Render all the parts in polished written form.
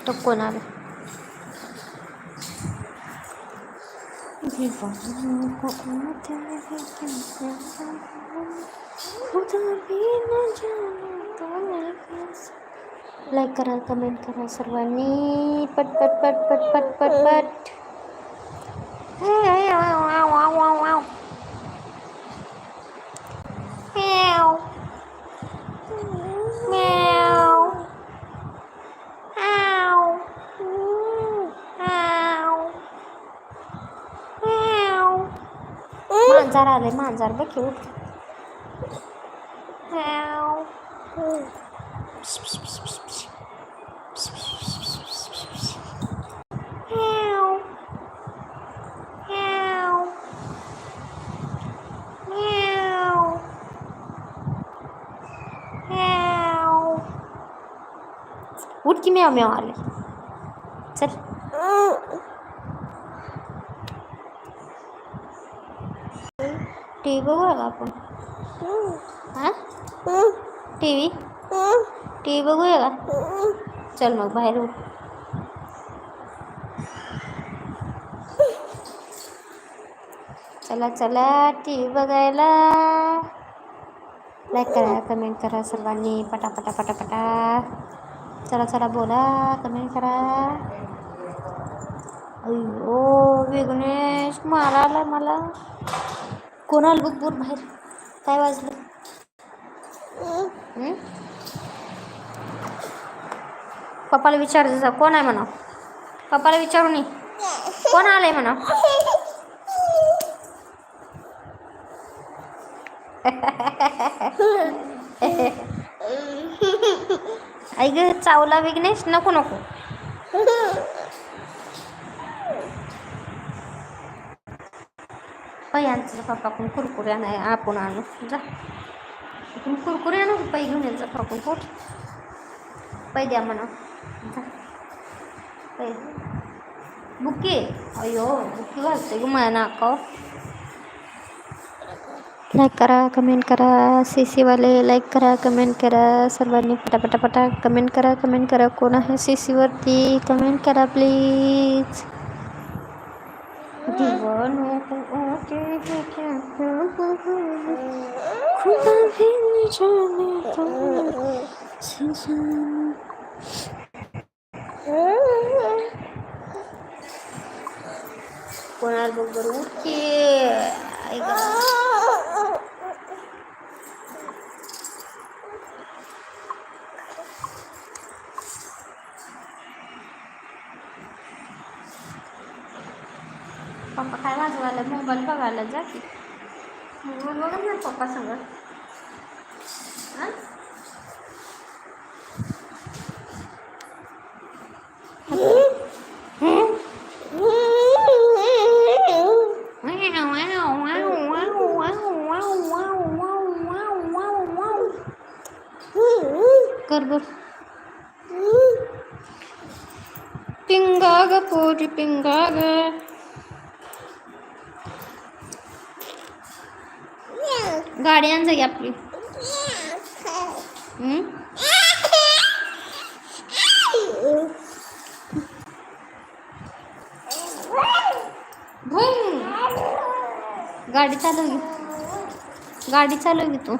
तो कोण आला? लाईक करा, कमेंट करा सर्वांनी, पट पट पट पट पट पट पट. मांजर आले, मांजर बघ की उठ. उठ की म्याव म्याव आले. चल टी व्ही बघूया का आपण? हां टी व्ही बघूया का? चल मग बाहेर उठ. चला चला टी व्ही बघायला. लाईक करा, कमेंट करा सर्वांनी, पटापटा पटापटा. चला चला बोला, कमेंट करा. अय्यो विघ्नेश मारायला मला. कोणाला बघ बोल बाहेर. काय वाजलं? पप्पाला विचार कोण आहे म्हणा. पप्पाला विचारू नी कोण आलंय म्हणा. आई ग चावला विघ्नेश. नको नको. यांचं पप्पाकडून कुरकुरे नाही आपण आणू. जा कुरकुरे आणू. पै घेऊन यायचं पप्पाकडून. पोट पै द्या म्हणा. पै बुक्की. अयो बुक्की घालते ग माझ्या नाकावर. लाईक करा, कमेंट करा. सीसीवाले लाईक करा, कमेंट करा सर्वांनी, पटापटापटा कमेंट करा. कमेंट करा कोण आहे सीसीवरती, कमेंट करा प्लीज. दीवानों को आके है क्या खुदा भी नहीं जानता. कोणाला बरोबर उठके. पप्पा काय वाजवायला? मोबाईल बघायला जा की. मोबाईल बघा ना पप्पा सगळं. कर बर. पिंगा ग पोरी पिंगा ग. गाडी आण जाई आपली. गाडी चालव की. गाडी चालव की तू.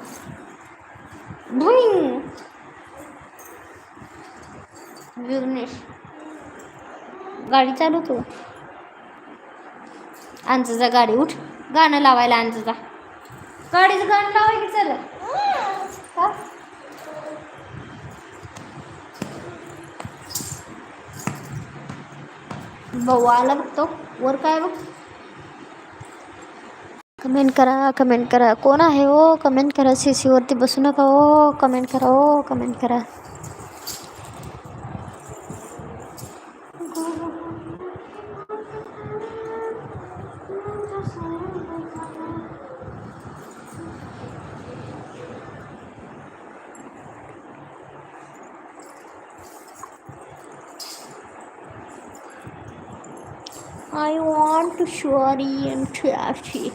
विघ्नेश गाडी चालू तू. आमचं जा गाडी. उठ गाणं लावायला. आमचं जा गाडीचं गाणं लावाय की. चल भाऊ आला बघतो वर. काय बघ. कमेंट करा, कमेंट करा. कोण आहे हो? कमेंट करा. सीसीवरती बसू नका हो. कमेंट करा हो, कमेंट करा. I want to shorty and trashy.